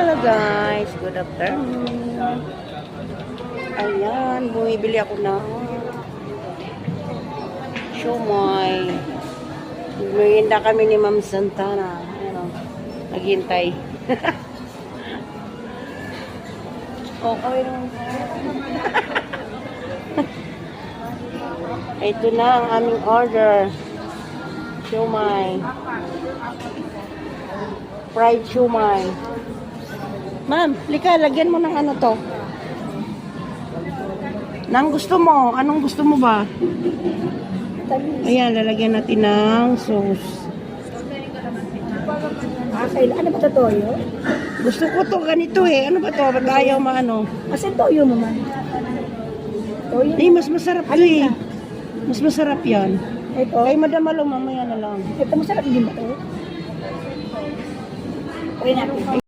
Hello guys, good afternoon. Ayan, bumibili ako ng siomai. Merienda kami ni Ma'am Santana. Ayan, naghintay. Okay naman. Ito na ang aming order. Siomai. Fried siomai. Ma'am, lika, lagyan mo ng ano to. Nang gusto mo? Anong gusto mo ba? Ayan, lalagyan natin ng sauce. Ano ba ito, toyo? Gusto ko to ganito eh. Ano ba to? Ba't ayaw maano? Asan toyo mo man? Toyo? Eh, mas masarap to eh. Mas masarap yan. Ito? Kay Madam Malo, mamaya na lang. Ito masarap din ba ito? Uy natin.